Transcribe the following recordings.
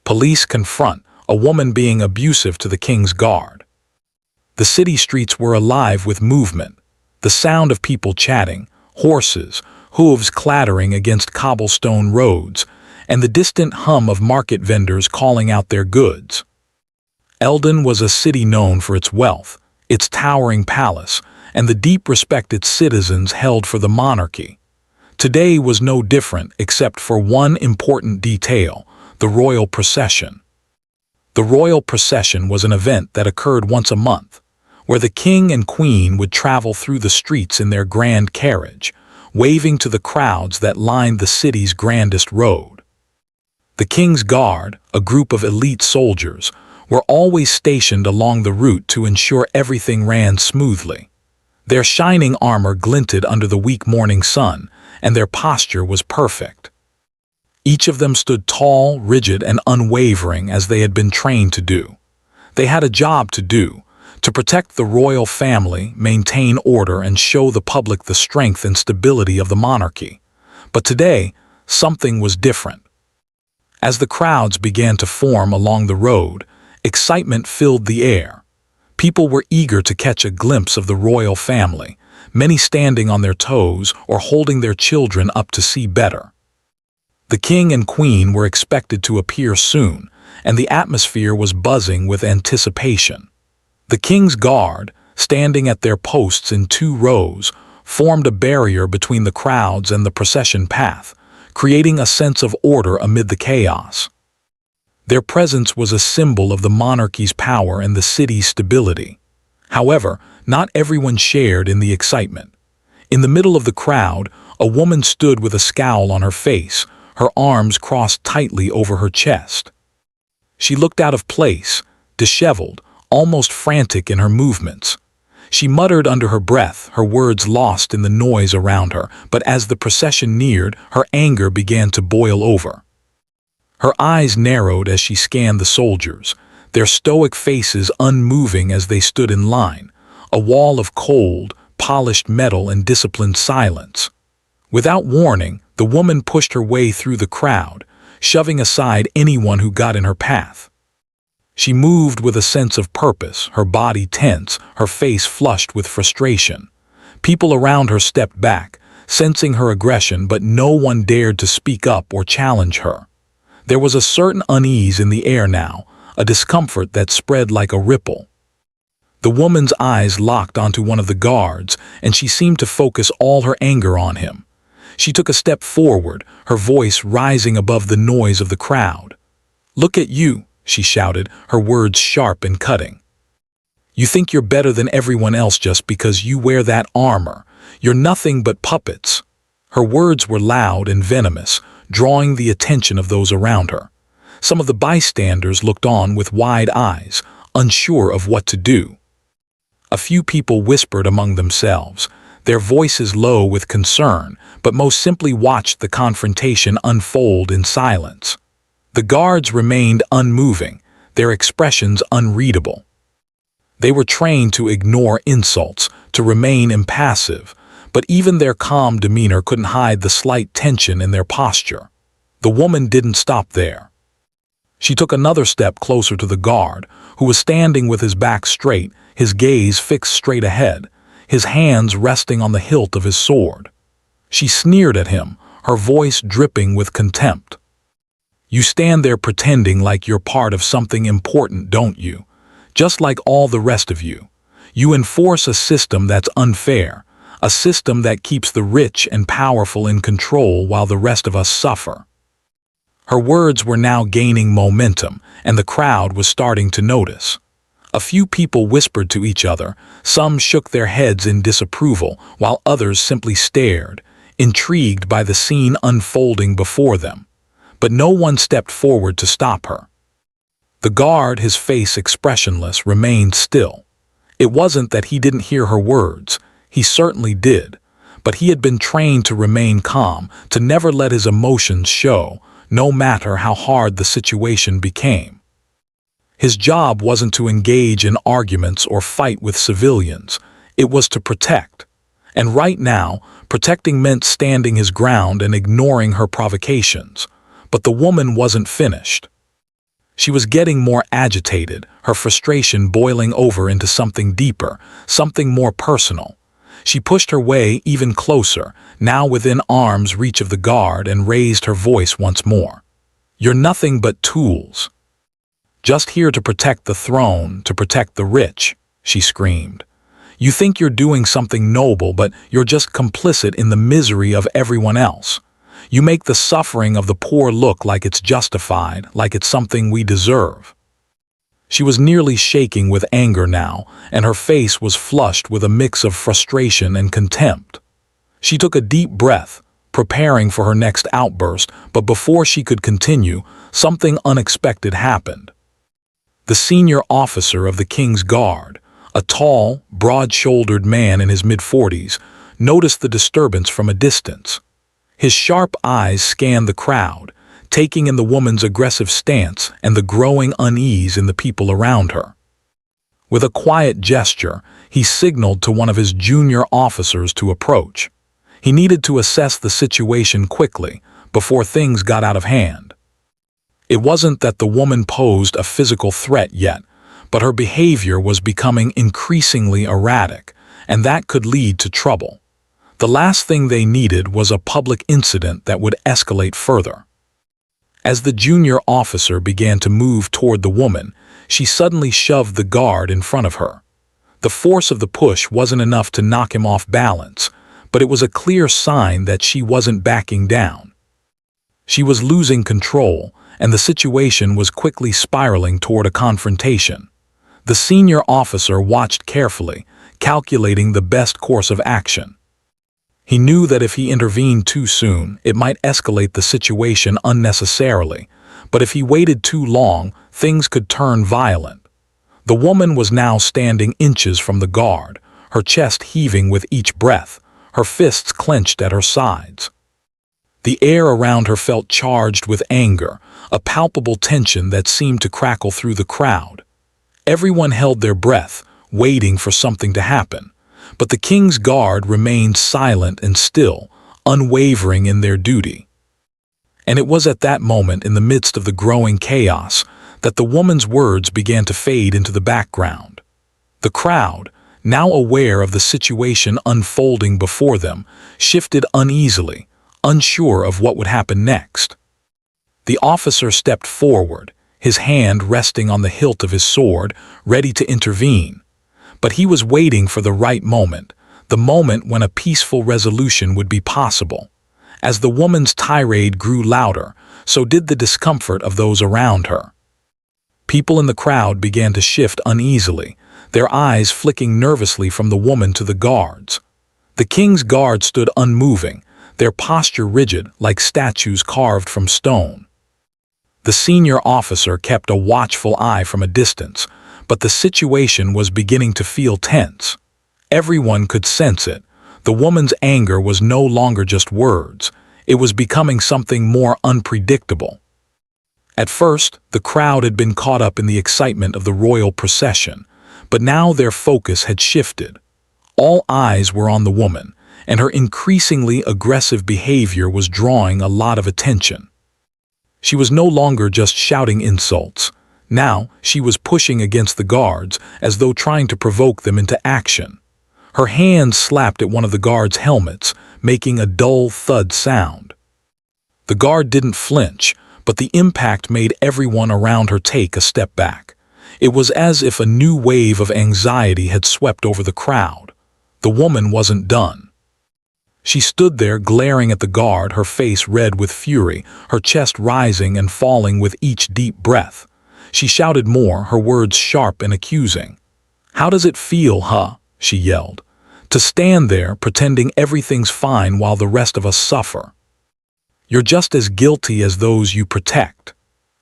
Police confront a woman being abusive to the king's guard. The city streets were alive with movement, the sound of people chatting, horses, hooves clattering against cobblestone roads, and the distant hum of market vendors calling out their goods. Eldon was a city known for its wealth, its towering palace, and the deep respect its citizens held for the monarchy. Today was no different except for one important detail: the royal procession. The royal procession was an event that occurred once a month, where the king and queen would travel through the streets in their grand carriage, waving to the crowds that lined the city's grandest road. The king's guard, a group of elite soldiers, were always stationed along the route to ensure everything ran smoothly. Their shining armor glinted under the weak morning sun, and their posture was perfect. Each of them stood tall, rigid, and unwavering as they had been trained to do. They had a job to do: to protect the royal family, maintain order, and show the public the strength and stability of the monarchy. But today, something was different. As the crowds began to form along the road, excitement filled the air. People were eager to catch a glimpse of the royal family, many standing on their toes or holding their children up to see better. The king and queen were expected to appear soon, and the atmosphere was buzzing with anticipation. The king's guard, standing at their posts in 2 rows, formed a barrier between the crowds and the procession path, creating a sense of order amid the chaos. Their presence was a symbol of the monarchy's power and the city's stability. However, not everyone shared in the excitement. In the middle of the crowd, a woman stood with a scowl on her face, her arms crossed tightly over her chest. She looked out of place, disheveled, almost frantic in her movements. She muttered under her breath, her words lost in the noise around her, but as the procession neared, her anger began to boil over. Her eyes narrowed as she scanned the soldiers, their stoic faces unmoving as they stood in line, a wall of cold, polished metal and disciplined silence. Without warning, the woman pushed her way through the crowd, shoving aside anyone who got in her path. She moved with a sense of purpose, her body tense, her face flushed with frustration. People around her stepped back, sensing her aggression, but no one dared to speak up or challenge her. There was a certain unease in the air now, a discomfort that spread like a ripple. The woman's eyes locked onto one of the guards, and she seemed to focus all her anger on him. She took a step forward, her voice rising above the noise of the crowd. "Look at you," she shouted, her words sharp and cutting. "You think you're better than everyone else just because you wear that armor. You're nothing but puppets." Her words were loud and venomous, drawing the attention of those around her. Some of the bystanders looked on with wide eyes, unsure of what to do. A few people whispered among themselves, their voices low with concern, but most simply watched the confrontation unfold in silence. The guards remained unmoving, their expressions unreadable. They were trained to ignore insults, to remain impassive, but even their calm demeanor couldn't hide the slight tension in their posture. The woman didn't stop there. She took another step closer to the guard, who was standing with his back straight, his gaze fixed straight ahead, his hands resting on the hilt of his sword. She sneered at him, her voice dripping with contempt. "You stand there pretending like you're part of something important, don't you? Just like all the rest of you. You enforce a system that's unfair, a system that keeps the rich and powerful in control while the rest of us suffer." Her words were now gaining momentum, and the crowd was starting to notice. A few people whispered to each other, some shook their heads in disapproval, while others simply stared, intrigued by the scene unfolding before them. But no one stepped forward to stop her. The guard, his face expressionless, remained still. It wasn't that he didn't hear her words. He certainly did. But he had been trained to remain calm, to never let his emotions show, no matter how hard the situation became. His job wasn't to engage in arguments or fight with civilians. It was to protect. And right now, protecting meant standing his ground and ignoring her provocations. But the woman wasn't finished. She was getting more agitated, her frustration boiling over into something deeper, something more personal. She pushed her way even closer, now within arm's reach of the guard, and raised her voice once more. "You're nothing but tools. Just here to protect the throne, to protect the rich," she screamed. "You think you're doing something noble, but you're just complicit in the misery of everyone else. You make the suffering of the poor look like it's justified, like it's something we deserve." She was nearly shaking with anger now, and her face was flushed with a mix of frustration and contempt. She took a deep breath, preparing for her next outburst, but before she could continue, something unexpected happened. The senior officer of the King's Guard, a tall, broad-shouldered man in his mid-40s, noticed the disturbance from a distance. His sharp eyes scanned the crowd, taking in the woman's aggressive stance and the growing unease in the people around her. With a quiet gesture, he signaled to one of his junior officers to approach. He needed to assess the situation quickly, before things got out of hand. It wasn't that the woman posed a physical threat yet, but her behavior was becoming increasingly erratic, and that could lead to trouble. The last thing they needed was a public incident that would escalate further. As the junior officer began to move toward the woman, she suddenly shoved the guard in front of her. The force of the push wasn't enough to knock him off balance, but it was a clear sign that she wasn't backing down. She was losing control, and the situation was quickly spiraling toward a confrontation. The senior officer watched carefully, calculating the best course of action. He knew that if he intervened too soon, it might escalate the situation unnecessarily, but if he waited too long, things could turn violent. The woman was now standing inches from the guard, her chest heaving with each breath, her fists clenched at her sides. The air around her felt charged with anger, a palpable tension that seemed to crackle through the crowd. Everyone held their breath, waiting for something to happen, but the King's Guard remained silent and still, unwavering in their duty. And it was at that moment, in the midst of the growing chaos, that the woman's words began to fade into the background. The crowd, now aware of the situation unfolding before them, shifted uneasily, unsure of what would happen next. The officer stepped forward, his hand resting on the hilt of his sword, ready to intervene. But he was waiting for the right moment, the moment when a peaceful resolution would be possible. As the woman's tirade grew louder, so did the discomfort of those around her. People in the crowd began to shift uneasily, their eyes flicking nervously from the woman to the guards. The King's Guard stood unmoving, their posture rigid like statues carved from stone. The senior officer kept a watchful eye from a distance, but the situation was beginning to feel tense. Everyone could sense it. The woman's anger was no longer just words. It was becoming something more unpredictable. At first, the crowd had been caught up in the excitement of the royal procession, but now their focus had shifted. All eyes were on the woman, and her increasingly aggressive behavior was drawing a lot of attention. She was no longer just shouting insults. Now, she was pushing against the guards, as though trying to provoke them into action. Her hands slapped at one of the guards' helmets, making a dull thud sound. The guard didn't flinch, but the impact made everyone around her take a step back. It was as if a new wave of anxiety had swept over the crowd. The woman wasn't done. She stood there glaring at the guard, her face red with fury, her chest rising and falling with each deep breath. She shouted more, her words sharp and accusing. "How does it feel, huh?" she yelled. "To stand there pretending everything's fine while the rest of us suffer. You're just as guilty as those you protect."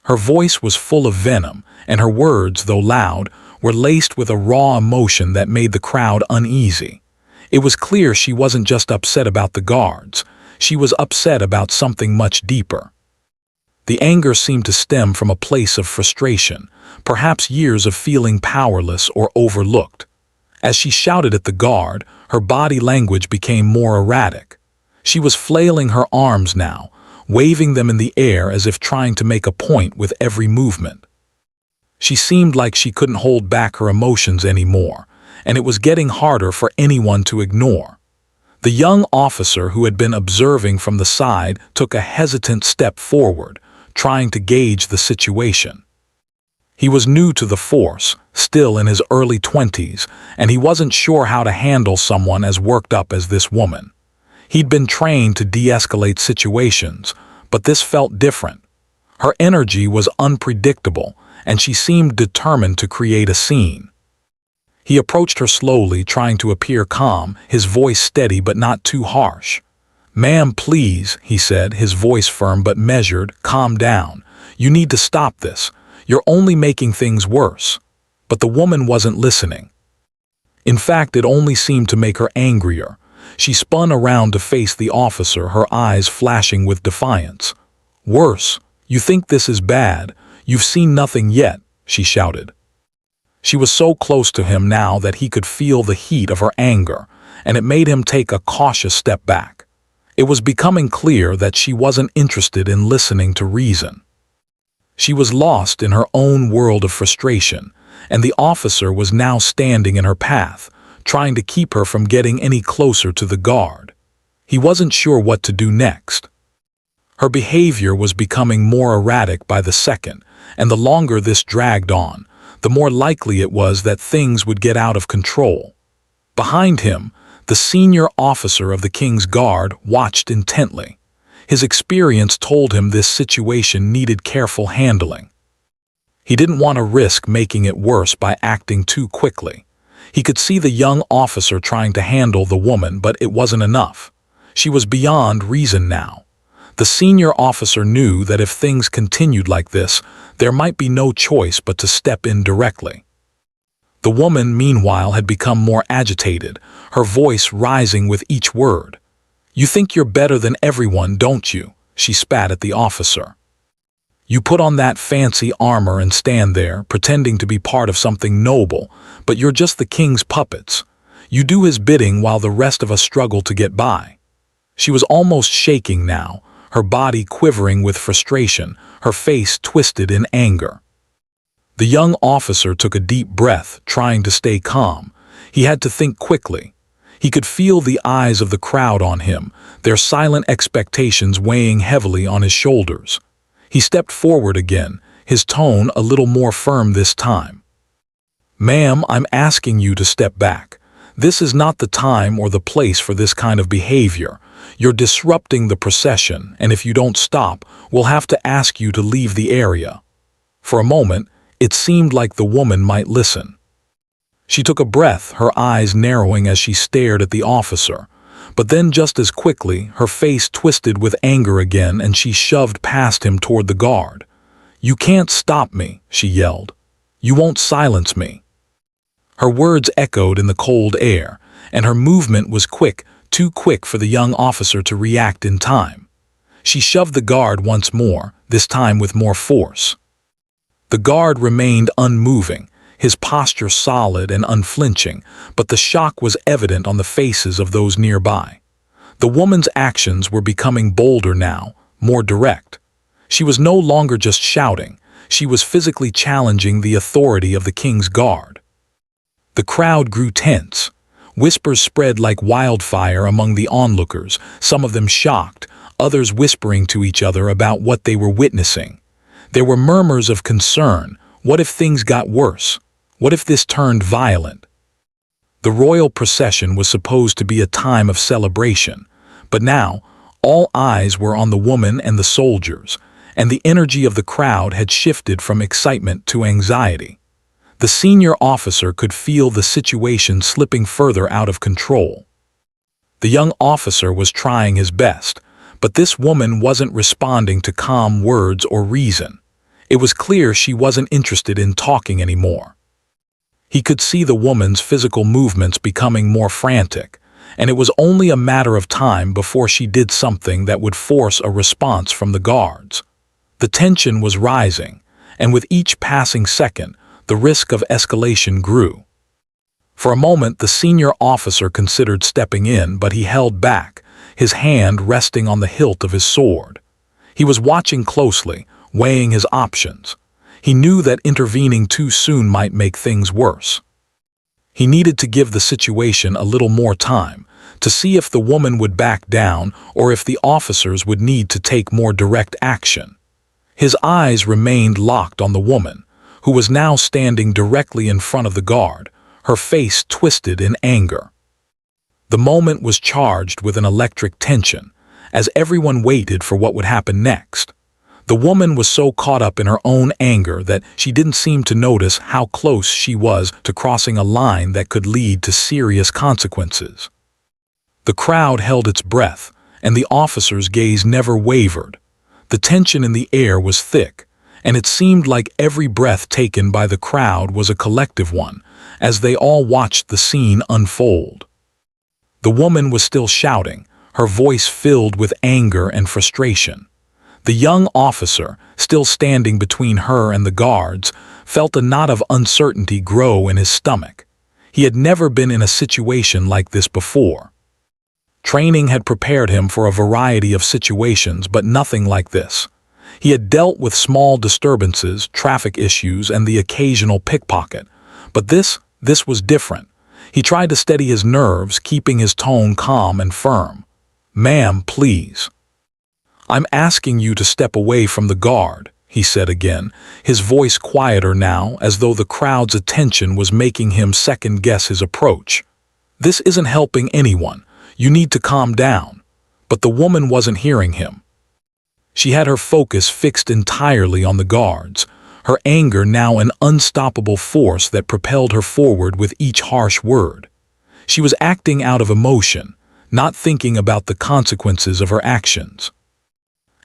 Her voice was full of venom, and her words, though loud, were laced with a raw emotion that made the crowd uneasy. It was clear she wasn't just upset about the guards. She was upset about something much deeper. The anger seemed to stem from a place of frustration, perhaps years of feeling powerless or overlooked. As she shouted at the guard, her body language became more erratic. She was flailing her arms now, waving them in the air as if trying to make a point with every movement. She seemed like she couldn't hold back her emotions anymore, and it was getting harder for anyone to ignore. The young officer who had been observing from the side took a hesitant step forward, trying to gauge the situation. He was new to the force, still in his early 20s, and he wasn't sure how to handle someone as worked up as this woman. He'd been trained to de-escalate situations, but this felt different. Her energy was unpredictable, and she seemed determined to create a scene. He approached her slowly, trying to appear calm, his voice steady but not too harsh. "Ma'am, please," he said, his voice firm but measured. "Calm down. You need to stop this. You're only making things worse." But the woman wasn't listening. In fact, it only seemed to make her angrier. She spun around to face the officer, her eyes flashing with defiance. "Worse? You think this is bad? You've seen nothing yet," she shouted. She was so close to him now that he could feel the heat of her anger, and it made him take a cautious step back. It was becoming clear that she wasn't interested in listening to reason. She was lost in her own world of frustration, and the officer was now standing in her path, trying to keep her from getting any closer to the guard. He wasn't sure what to do next. Her behavior was becoming more erratic by the second, and the longer this dragged on, the more likely it was that things would get out of control. Behind him, the senior officer of the King's Guard watched intently. His experience told him this situation needed careful handling. He didn't want to risk making it worse by acting too quickly. He could see the young officer trying to handle the woman, but it wasn't enough. She was beyond reason now. The senior officer knew that if things continued like this, there might be no choice but to step in directly. The woman, meanwhile, had become more agitated, her voice rising with each word. "You think you're better than everyone, don't you?" she spat at the officer. "You put on that fancy armor and stand there, pretending to be part of something noble, but you're just the king's puppets. You do his bidding while the rest of us struggle to get by." She was almost shaking now, her body quivering with frustration, her face twisted in anger. The young officer took a deep breath, trying to stay calm. He had to think quickly. He could feel the eyes of the crowd on him, their silent expectations weighing heavily on his shoulders. He stepped forward again, his tone a little more firm this time. "Ma'am, I'm asking you to step back. This is not the time or the place for this kind of behavior. You're disrupting the procession, and if you don't stop, we'll have to ask you to leave the area." For a moment, it seemed like the woman might listen. She took a breath, her eyes narrowing as she stared at the officer. But then just as quickly, her face twisted with anger again, and she shoved past him toward the guard. "You can't stop me," she yelled. "You won't silence me." Her words echoed in the cold air, and her movement was quick, too quick for the young officer to react in time. She shoved the guard once more, this time with more force. The guard remained unmoving, his posture solid and unflinching, but the shock was evident on the faces of those nearby. The woman's actions were becoming bolder now, more direct. She was no longer just shouting, she was physically challenging the authority of the King's Guard. The crowd grew tense. Whispers spread like wildfire among the onlookers, some of them shocked, others whispering to each other about what they were witnessing. There were murmurs of concern. What if things got worse? What if this turned violent? The royal procession was supposed to be a time of celebration, but now all eyes were on the woman and the soldiers, and the energy of the crowd had shifted from excitement to anxiety. The senior officer could feel the situation slipping further out of control. The young officer was trying his best, but this woman wasn't responding to calm words or reason. It was clear she wasn't interested in talking anymore. He could see the woman's physical movements becoming more frantic, and it was only a matter of time before she did something that would force a response from the guards. The tension was rising, and with each passing second, the risk of escalation grew. For a moment, the senior officer considered stepping in, but he held back, his hand resting on the hilt of his sword. He was watching closely, weighing his options. He knew that intervening too soon might make things worse. He needed to give the situation a little more time, to see if the woman would back down or if the officers would need to take more direct action. His eyes remained locked on the woman, who was now standing directly in front of the guard, her face twisted in anger. The moment was charged with an electric tension, as everyone waited for what would happen next. The woman was so caught up in her own anger that she didn't seem to notice how close she was to crossing a line that could lead to serious consequences. The crowd held its breath, and the officer's gaze never wavered. The tension in the air was thick, and it seemed like every breath taken by the crowd was a collective one, as they all watched the scene unfold. The woman was still shouting, her voice filled with anger and frustration. The young officer, still standing between her and the guards, felt a knot of uncertainty grow in his stomach. He had never been in a situation like this before. Training had prepared him for a variety of situations, but nothing like this. He had dealt with small disturbances, traffic issues, and the occasional pickpocket. But this was different. He tried to steady his nerves, keeping his tone calm and firm. "Ma'am, please. I'm asking you to step away from the guard," he said again, his voice quieter now, as though the crowd's attention was making him second-guess his approach. "This isn't helping anyone. You need to calm down." But the woman wasn't hearing him. She had her focus fixed entirely on the guards, her anger now an unstoppable force that propelled her forward with each harsh word. She was acting out of emotion, not thinking about the consequences of her actions.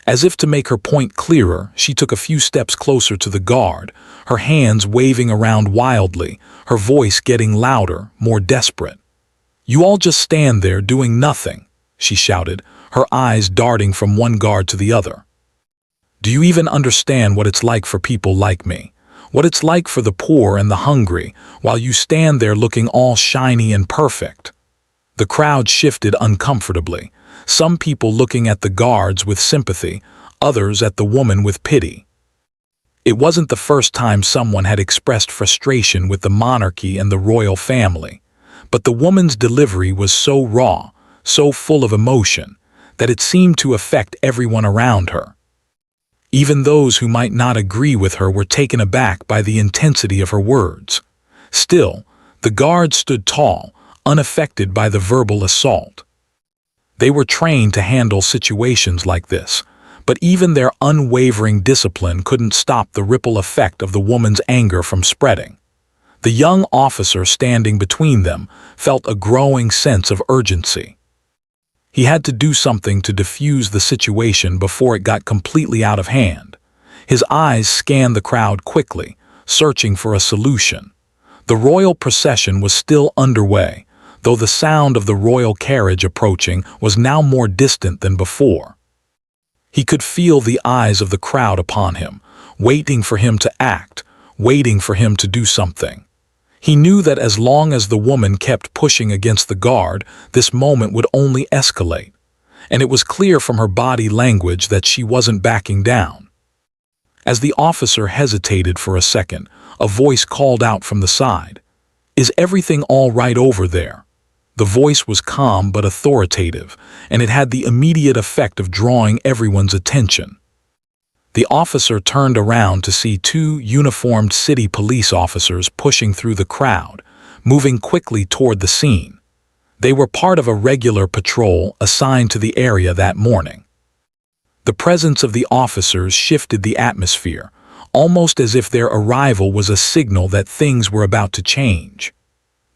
As if to make her point clearer, she took a few steps closer to the guard, her hands waving around wildly, her voice getting louder, more desperate. "You all just stand there doing nothing," she shouted, her eyes darting from one guard to the other. "Do you even understand what it's like for people like me? What it's like for the poor and the hungry, while you stand there looking all shiny and perfect?" The crowd shifted uncomfortably, some people looking at the guards with sympathy, others at the woman with pity. It wasn't the first time someone had expressed frustration with the monarchy and the royal family, but the woman's delivery was so raw, so full of emotion, that it seemed to affect everyone around her. Even those who might not agree with her were taken aback by the intensity of her words. Still, the guards stood tall, unaffected by the verbal assault. They were trained to handle situations like this, but even their unwavering discipline couldn't stop the ripple effect of the woman's anger from spreading. The young officer standing between them felt a growing sense of urgency. He had to do something to defuse the situation before it got completely out of hand. His eyes scanned the crowd quickly, searching for a solution. The royal procession was still underway, though the sound of the royal carriage approaching was now more distant than before. He could feel the eyes of the crowd upon him, waiting for him to act, waiting for him to do something. He knew that as long as the woman kept pushing against the guard, this moment would only escalate, and it was clear from her body language that she wasn't backing down. As the officer hesitated for a second, a voice called out from the side, "Is everything all right over there?" The voice was calm but authoritative, and it had the immediate effect of drawing everyone's attention. The officer turned around to see two uniformed city police officers pushing through the crowd, moving quickly toward the scene. They were part of a regular patrol assigned to the area that morning. The presence of the officers shifted the atmosphere, almost as if their arrival was a signal that things were about to change.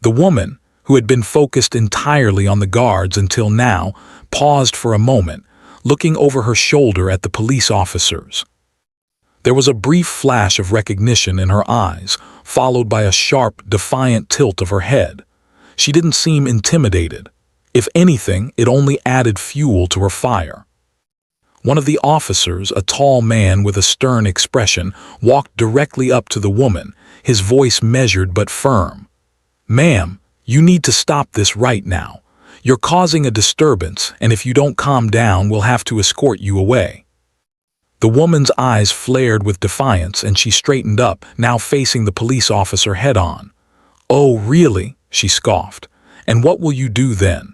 The woman, who had been focused entirely on the guards until now, paused for a moment, looking over her shoulder at the police officers. There was a brief flash of recognition in her eyes, followed by a sharp, defiant tilt of her head. She didn't seem intimidated. If anything, it only added fuel to her fire. One of the officers, a tall man with a stern expression, walked directly up to the woman, his voice measured but firm. "Ma'am, you need to stop this right now. You're causing a disturbance, and if you don't calm down, we'll have to escort you away." The woman's eyes flared with defiance and she straightened up, now facing the police officer head-on. "Oh, really?" she scoffed. "And what will you do then?"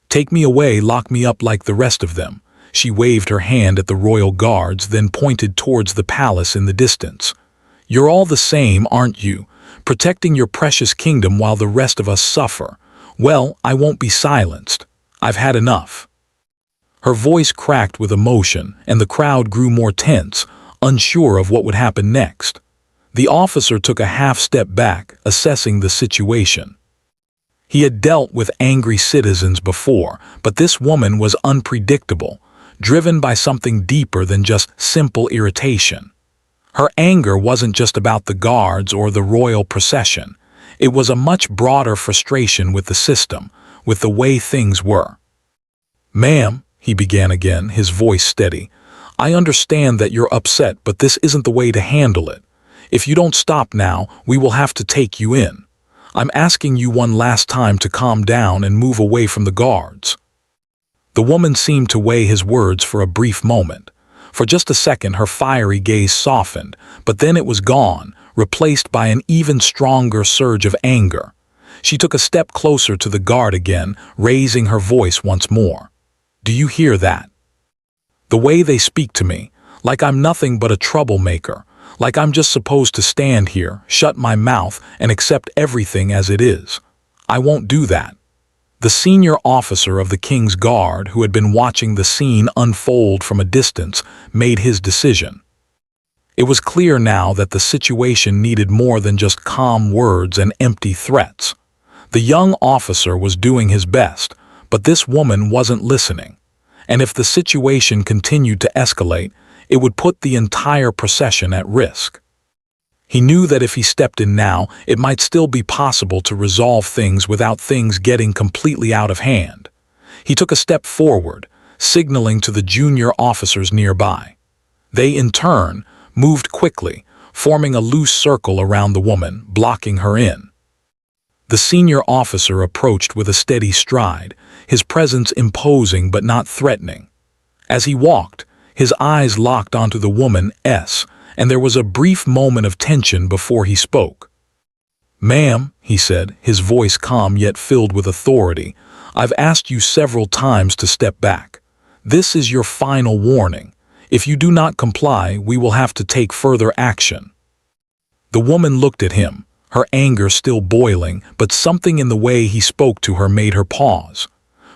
"Take me away, lock me up like the rest of them." She waved her hand at the royal guards, then pointed towards the palace in the distance. "You're all the same, aren't you? Protecting your precious kingdom while the rest of us suffer. Well, I won't be silenced. I've had enough." Her voice cracked with emotion, and the crowd grew more tense, unsure of what would happen next. The officer took a half-step back, assessing the situation. He had dealt with angry citizens before, but this woman was unpredictable, driven by something deeper than just simple irritation. Her anger wasn't just about the guards or the royal procession. It was a much broader frustration with the system, with the way things were. "Ma'am," he began again, his voice steady, "I understand that you're upset, but this isn't the way to handle it. If you don't stop now, we will have to take you in. I'm asking you one last time to calm down and move away from the guards." The woman seemed to weigh his words for a brief moment. For just a second, her fiery gaze softened, but then it was gone, replaced by an even stronger surge of anger. She took a step closer to the guard again, raising her voice once more. "Do you hear that? The way they speak to me, like I'm nothing but a troublemaker, like I'm just supposed to stand here, shut my mouth, and accept everything as it is. I won't do that." The senior officer of the King's Guard, who had been watching the scene unfold from a distance, made his decision. It was clear now that the situation needed more than just calm words and empty threats. The young officer was doing his best, but this woman wasn't listening. And if the situation continued to escalate, it would put the entire procession at risk. He knew that if he stepped in now, it might still be possible to resolve things without things getting completely out of hand. He took a step forward, signaling to the junior officers nearby. They, in turn, moved quickly, forming a loose circle around the woman, blocking her in. The senior officer approached with a steady stride, his presence imposing but not threatening. As he walked, his eyes locked onto the woman's, and there was a brief moment of tension before he spoke. "Ma'am," he said, his voice calm yet filled with authority, "I've asked you several times to step back. This is your final warning. If you do not comply, we will have to take further action." The woman looked at him, her anger still boiling, but something in the way he spoke to her made her pause.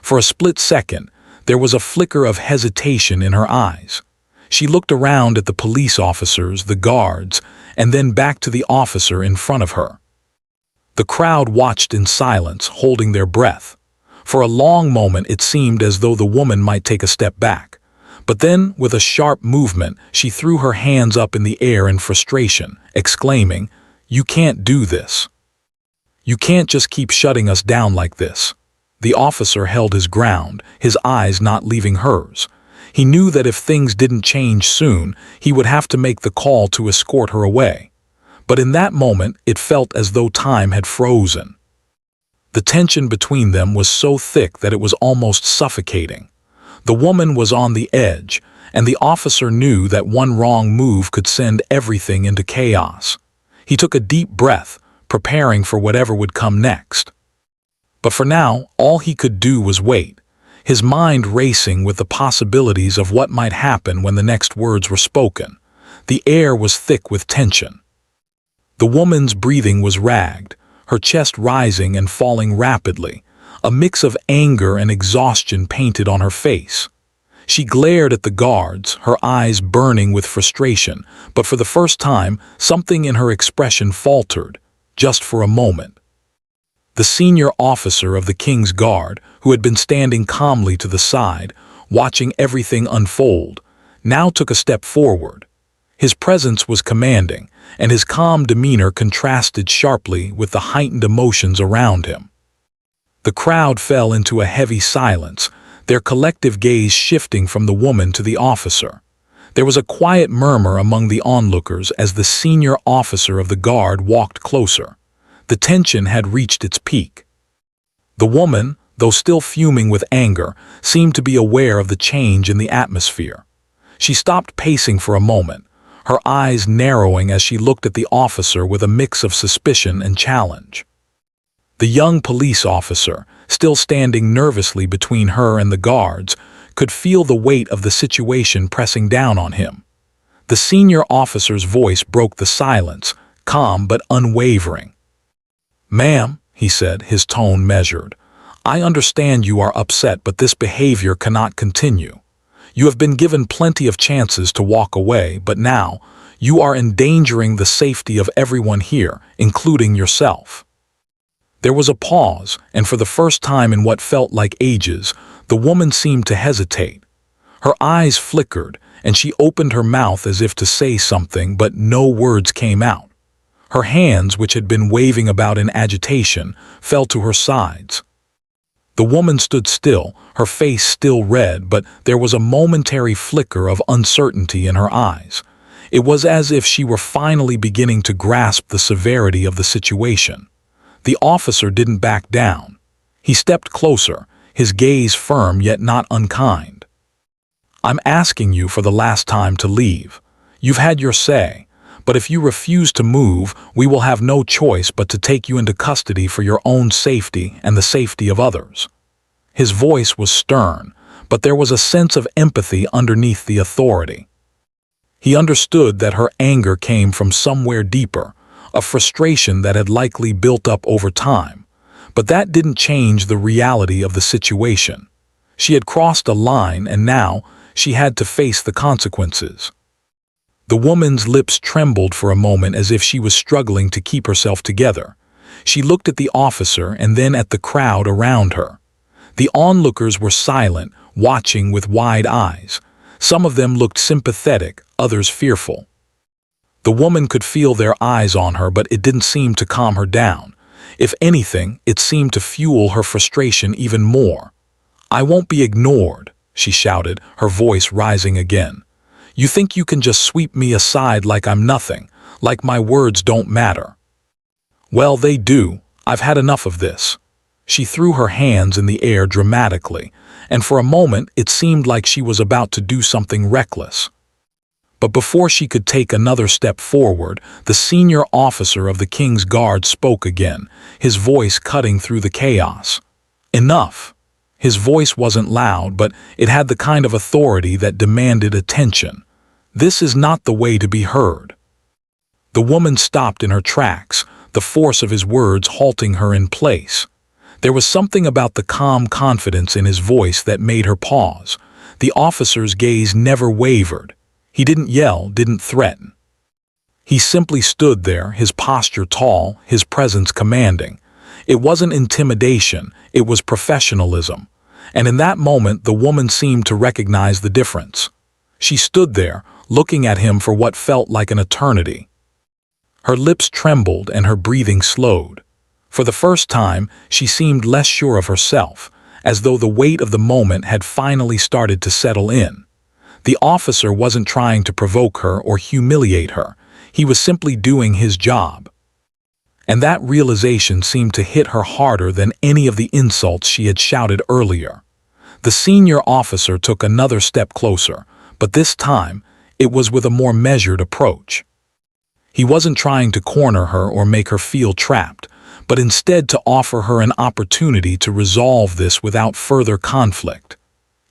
For a split second, there was a flicker of hesitation in her eyes. She looked around at the police officers, the guards, and then back to the officer in front of her. The crowd watched in silence, holding their breath. For a long moment it seemed as though the woman might take a step back. But then, with a sharp movement, she threw her hands up in the air in frustration, exclaiming, "You can't do this. You can't just keep shutting us down like this." The officer held his ground, his eyes not leaving hers. He knew that if things didn't change soon, he would have to make the call to escort her away. But in that moment, it felt as though time had frozen. The tension between them was so thick that it was almost suffocating. The woman was on the edge, and the officer knew that one wrong move could send everything into chaos. He took a deep breath, preparing for whatever would come next. But for now, all he could do was wait, his mind racing with the possibilities of what might happen when the next words were spoken. The air was thick with tension. The woman's breathing was ragged, her chest rising and falling rapidly, a mix of anger and exhaustion painted on her face. She glared at the guards, her eyes burning with frustration, but for the first time, something in her expression faltered, just for a moment. The senior officer of the King's Guard, who had been standing calmly to the side, watching everything unfold, now took a step forward. His presence was commanding, and his calm demeanor contrasted sharply with the heightened emotions around him. The crowd fell into a heavy silence, their collective gaze shifting from the woman to the officer. There was a quiet murmur among the onlookers as the senior officer of the guard walked closer. The tension had reached its peak. The woman, though still fuming with anger, seemed to be aware of the change in the atmosphere. She stopped pacing for a moment, her eyes narrowing as she looked at the officer with a mix of suspicion and challenge. The young police officer, still standing nervously between her and the guards, could feel the weight of the situation pressing down on him. The senior officer's voice broke the silence, calm but unwavering. "Ma'am," he said, his tone measured, "I understand you are upset, but this behavior cannot continue. You have been given plenty of chances to walk away, but now you are endangering the safety of everyone here, including yourself." There was a pause, and for the first time in what felt like ages, the woman seemed to hesitate. Her eyes flickered, and she opened her mouth as if to say something, but no words came out. Her hands, which had been waving about in agitation, fell to her sides. The woman stood still, her face still red, but there was a momentary flicker of uncertainty in her eyes. It was as if she were finally beginning to grasp the severity of the situation. The officer didn't back down. He stepped closer, his gaze firm yet not unkind. "I'm asking you for the last time to leave. You've had your say, but if you refuse to move, we will have no choice but to take you into custody for your own safety and the safety of others." His voice was stern, but there was a sense of empathy underneath the authority. He understood that her anger came from somewhere deeper, a frustration that had likely built up over time. But that didn't change the reality of the situation. She had crossed a line, and now she had to face the consequences. The woman's lips trembled for a moment as if she was struggling to keep herself together. She looked at the officer and then at the crowd around her. The onlookers were silent, watching with wide eyes. Some of them looked sympathetic, others fearful. The woman could feel their eyes on her, but it didn't seem to calm her down. If anything, it seemed to fuel her frustration even more. "I won't be ignored," she shouted, her voice rising again. "You think you can just sweep me aside like I'm nothing, like my words don't matter? Well, they do. I've had enough of this." She threw her hands in the air dramatically, and for a moment it seemed like she was about to do something reckless. But before she could take another step forward, the senior officer of the King's Guard spoke again, his voice cutting through the chaos. "Enough." His voice wasn't loud, but it had the kind of authority that demanded attention. "This is not the way to be heard." The woman stopped in her tracks, the force of his words halting her in place. There was something about the calm confidence in his voice that made her pause. The officer's gaze never wavered. He didn't yell, didn't threaten. He simply stood there, his posture tall, his presence commanding. It wasn't intimidation, it was professionalism. And in that moment, the woman seemed to recognize the difference. She stood there, looking at him for what felt like an eternity. Her lips trembled and her breathing slowed. For the first time, she seemed less sure of herself, as though the weight of the moment had finally started to settle in. The officer wasn't trying to provoke her or humiliate her. He was simply doing his job. And that realization seemed to hit her harder than any of the insults she had shouted earlier. The senior officer took another step closer, but this time, it was with a more measured approach. He wasn't trying to corner her or make her feel trapped, but instead to offer her an opportunity to resolve this without further conflict.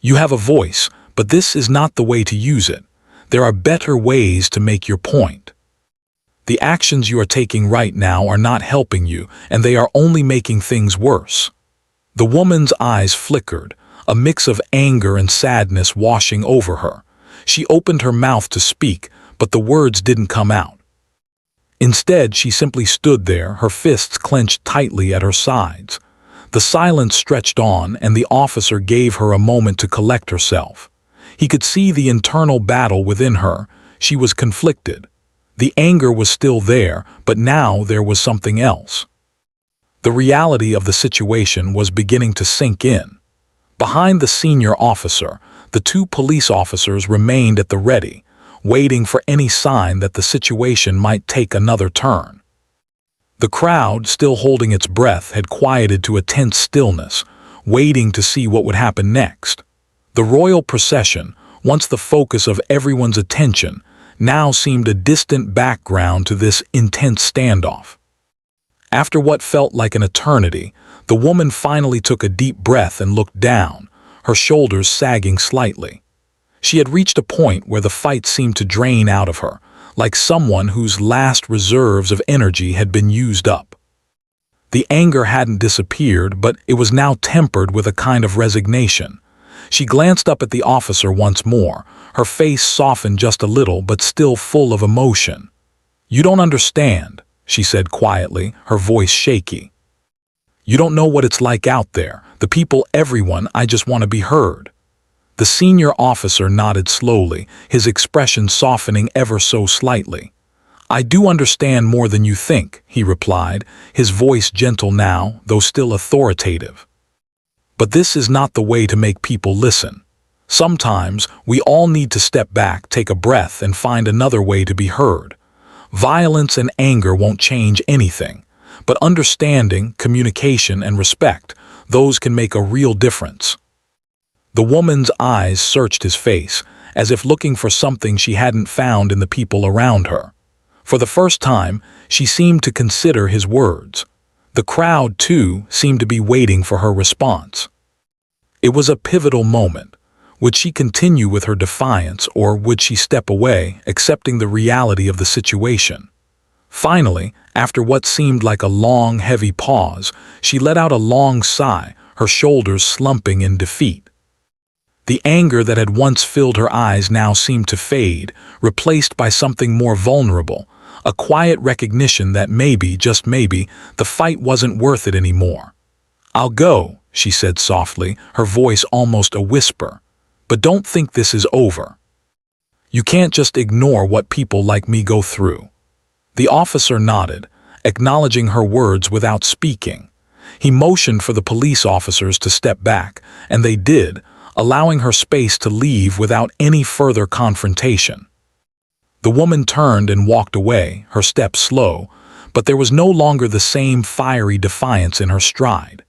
"You have a voice, but this is not the way to use it. There are better ways to make your point. The actions you are taking right now are not helping you, and they are only making things worse." The woman's eyes flickered, a mix of anger and sadness washing over her. She opened her mouth to speak, but the words didn't come out. Instead, she simply stood there, her fists clenched tightly at her sides. The silence stretched on, and the officer gave her a moment to collect herself. He could see the internal battle within her. She was conflicted. The anger was still there, but now there was something else. The reality of the situation was beginning to sink in. Behind the senior officer, the two police officers remained at the ready, waiting for any sign that the situation might take another turn. The crowd, still holding its breath, had quieted to a tense stillness, waiting to see what would happen next. The royal procession, once the focus of everyone's attention, now seemed a distant background to this intense standoff. After what felt like an eternity, the woman finally took a deep breath and looked down, her shoulders sagging slightly. She had reached a point where the fight seemed to drain out of her, like someone whose last reserves of energy had been used up. The anger hadn't disappeared, but it was now tempered with a kind of resignation. She glanced up at the officer once more, her face softened just a little but still full of emotion. "You don't understand," she said quietly, her voice shaky. "You don't know what it's like out there, the people, everyone. I just want to be heard." The senior officer nodded slowly, his expression softening ever so slightly. "I do understand more than you think," he replied, his voice gentle now, though still authoritative. "But this is not the way to make people listen. Sometimes we all need to step back, take a breath, and find another way to be heard. Violence and anger won't change anything, but understanding, communication, and respect, those can make a real difference." The woman's eyes searched his face, as if looking for something she hadn't found in the people around her. For the first time, she seemed to consider his words. The crowd, too, seemed to be waiting for her response. It was a pivotal moment. Would she continue with her defiance, or would she step away, accepting the reality of the situation? Finally, after what seemed like a long, heavy pause, she let out a long sigh, her shoulders slumping in defeat. The anger that had once filled her eyes now seemed to fade, replaced by something more vulnerable, a quiet recognition that maybe, just maybe, the fight wasn't worth it anymore. "I'll go," she said softly, her voice almost a whisper. "But don't think this is over. You can't just ignore what people like me go through." The officer nodded, acknowledging her words without speaking. He motioned for the police officers to step back, and they did, allowing her space to leave without any further confrontation. The woman turned and walked away, her steps slow, but there was no longer the same fiery defiance in her stride.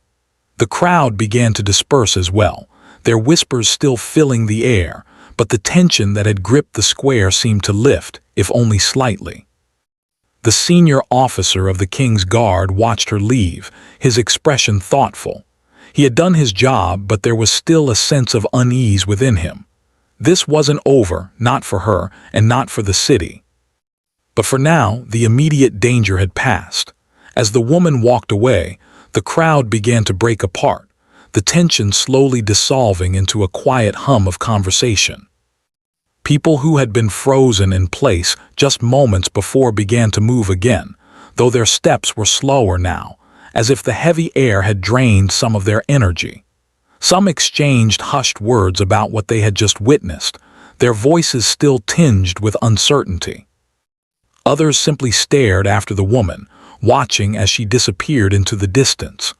The crowd began to disperse as well, their whispers still filling the air, but the tension that had gripped the square seemed to lift, if only slightly. The senior officer of the King's Guard watched her leave, his expression thoughtful. He had done his job, but there was still a sense of unease within him. This wasn't over, not for her, and not for the city. But for now, the immediate danger had passed. As the woman walked away, the crowd began to break apart, the tension slowly dissolving into a quiet hum of conversation. People who had been frozen in place just moments before began to move again, though their steps were slower now, as if the heavy air had drained some of their energy. Some exchanged hushed words about what they had just witnessed, their voices still tinged with uncertainty. Others simply stared after the woman, watching as she disappeared into the distance.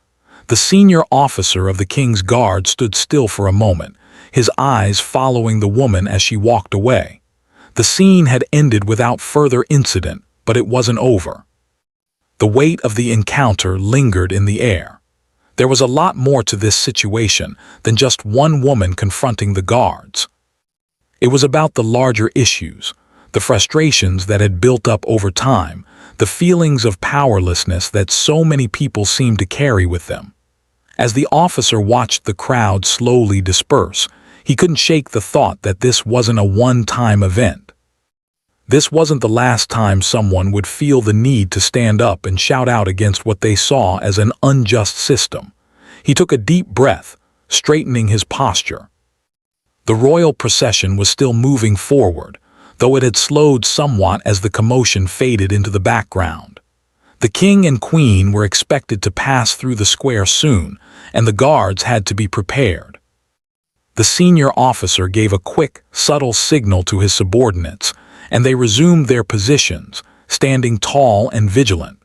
The senior officer of the King's Guard stood still for a moment, his eyes following the woman as she walked away. The scene had ended without further incident, but it wasn't over. The weight of the encounter lingered in the air. There was a lot more to this situation than just one woman confronting the guards. It was about the larger issues, the frustrations that had built up over time, the feelings of powerlessness that so many people seemed to carry with them. As the officer watched the crowd slowly disperse, he couldn't shake the thought that this wasn't a one-time event. This wasn't the last time someone would feel the need to stand up and shout out against what they saw as an unjust system. He took a deep breath, straightening his posture. The royal procession was still moving forward, though it had slowed somewhat as the commotion faded into the background. The king and queen were expected to pass through the square soon, and the guards had to be prepared. The senior officer gave a quick, subtle signal to his subordinates, and they resumed their positions, standing tall and vigilant.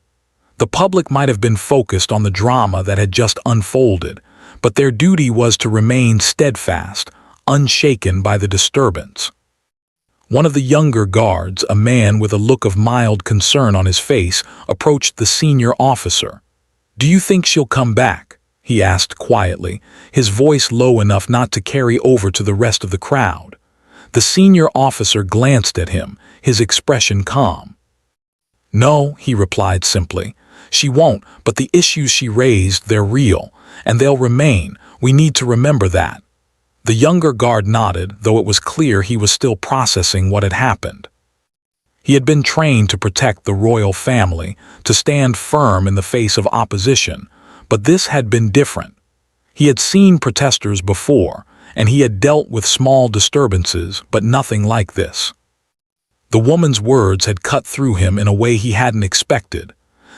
The public might have been focused on the drama that had just unfolded, but their duty was to remain steadfast, unshaken by the disturbance. One of the younger guards, a man with a look of mild concern on his face, approached the senior officer. "Do you think she'll come back?" he asked quietly, his voice low enough not to carry over to the rest of the crowd. The senior officer glanced at him, his expression calm. "No," he replied simply. "She won't, but the issues she raised, they're real, and they'll remain. We need to remember that." The younger guard nodded, though it was clear he was still processing what had happened. He had been trained to protect the royal family, to stand firm in the face of opposition, but this had been different. He had seen protesters before, and he had dealt with small disturbances, but nothing like this. The woman's words had cut through him in a way he hadn't expected.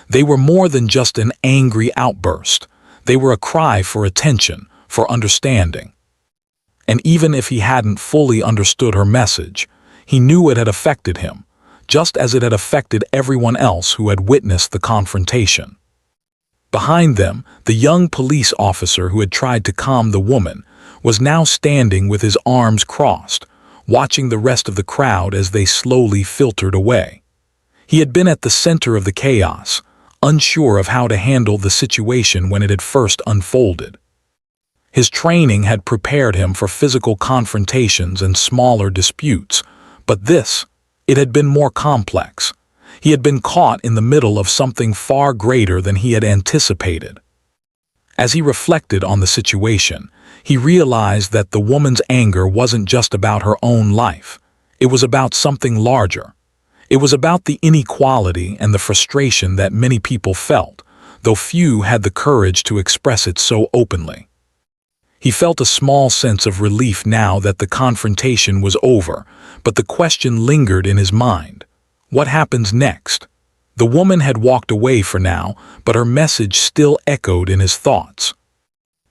They were more than just an angry outburst. They were a cry for attention, for understanding. And even if he hadn't fully understood her message, he knew it had affected him, just as it had affected everyone else who had witnessed the confrontation. Behind them, the young police officer who had tried to calm the woman was now standing with his arms crossed, watching the rest of the crowd as they slowly filtered away. He had been at the center of the chaos, unsure of how to handle the situation when it had first unfolded. His training had prepared him for physical confrontations and smaller disputes, but it had been more complex. He had been caught in the middle of something far greater than he had anticipated. As he reflected on the situation, he realized that the woman's anger wasn't just about her own life. It was about something larger. It was about the inequality and the frustration that many people felt, though few had the courage to express it so openly. He felt a small sense of relief now that the confrontation was over, but the question lingered in his mind. What happens next? The woman had walked away for now, but her message still echoed in his thoughts.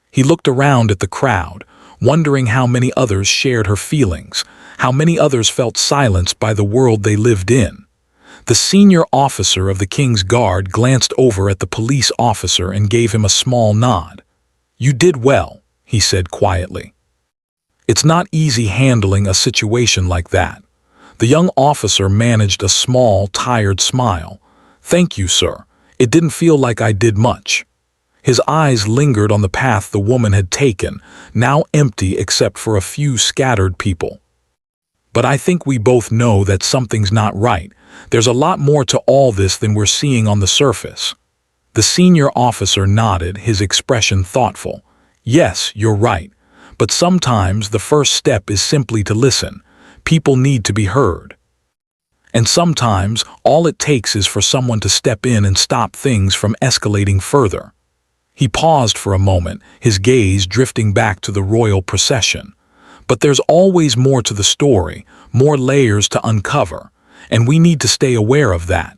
He looked around at the crowd, wondering how many others shared her feelings, how many others felt silenced by the world they lived in. The senior officer of the King's Guard glanced over at the police officer and gave him a small nod. "You did well," he said quietly. "It's not easy handling a situation like that." The young officer managed a small, tired smile. "Thank you, sir. It didn't feel like I did much." His eyes lingered on the path the woman had taken, now empty except for a few scattered people. "But I think we both know that something's not right. There's a lot more to all this than we're seeing on the surface." The senior officer nodded, his expression thoughtful. "Yes, you're right. But sometimes the first step is simply to listen. People need to be heard. And sometimes all it takes is for someone to step in and stop things from escalating further." He paused for a moment, his gaze drifting back to the royal procession. But there's always more to the story, more layers to uncover, and we need to stay aware of that.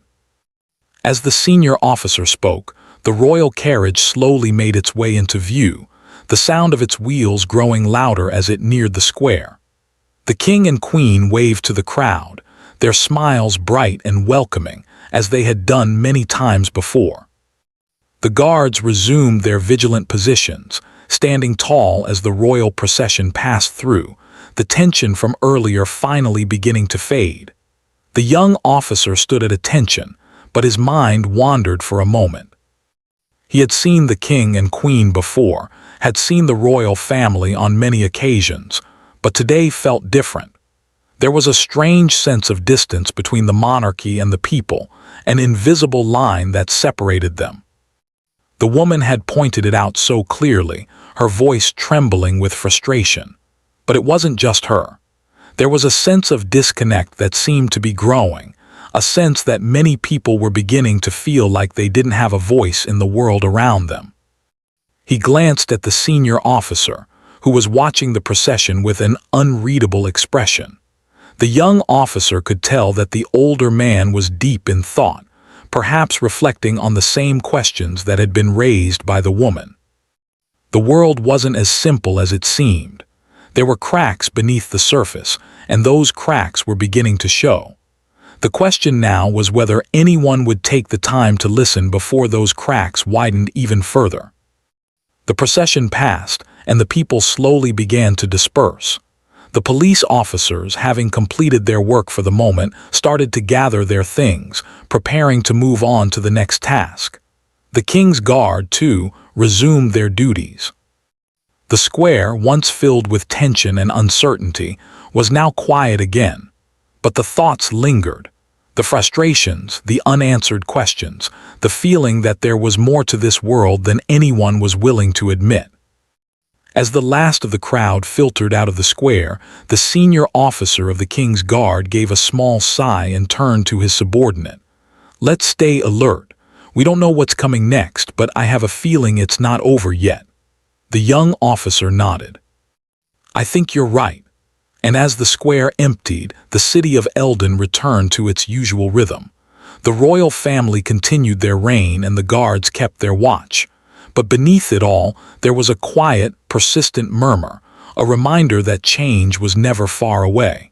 As the senior officer spoke, the royal carriage slowly made its way into view, the sound of its wheels growing louder as it neared the square. The king and queen waved to the crowd, their smiles bright and welcoming, as they had done many times before. The guards resumed their vigilant positions, standing tall as the royal procession passed through, the tension from earlier finally beginning to fade. The young officer stood at attention, but his mind wandered for a moment. He had seen the king and queen before, had seen the royal family on many occasions, but today felt different. There was a strange sense of distance between the monarchy and the people, an invisible line that separated them. The woman had pointed it out so clearly, her voice trembling with frustration. But it wasn't just her. There was a sense of disconnect that seemed to be growing, a sense that many people were beginning to feel like they didn't have a voice in the world around them. He glanced at the senior officer, who was watching the procession with an unreadable expression. The young officer could tell that the older man was deep in thought, perhaps reflecting on the same questions that had been raised by the woman. The world wasn't as simple as it seemed. There were cracks beneath the surface, and those cracks were beginning to show. The question now was whether anyone would take the time to listen before those cracks widened even further. The procession passed, and the people slowly began to disperse. The police officers, having completed their work for the moment, started to gather their things, preparing to move on to the next task. The King's Guard, too, resumed their duties. The square, once filled with tension and uncertainty, was now quiet again, but the thoughts lingered. The frustrations, the unanswered questions, the feeling that there was more to this world than anyone was willing to admit. As the last of the crowd filtered out of the square, the senior officer of the king's guard gave a small sigh and turned to his subordinate. "Let's stay alert. We don't know what's coming next, but I have a feeling it's not over yet." The young officer nodded. "I think you're right." And as the square emptied, the city of Eldon returned to its usual rhythm. The royal family continued their reign and the guards kept their watch. But beneath it all, there was a quiet, persistent murmur, a reminder that change was never far away.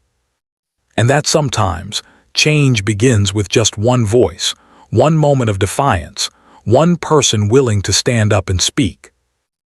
And that sometimes, change begins with just one voice, one moment of defiance, one person willing to stand up and speak.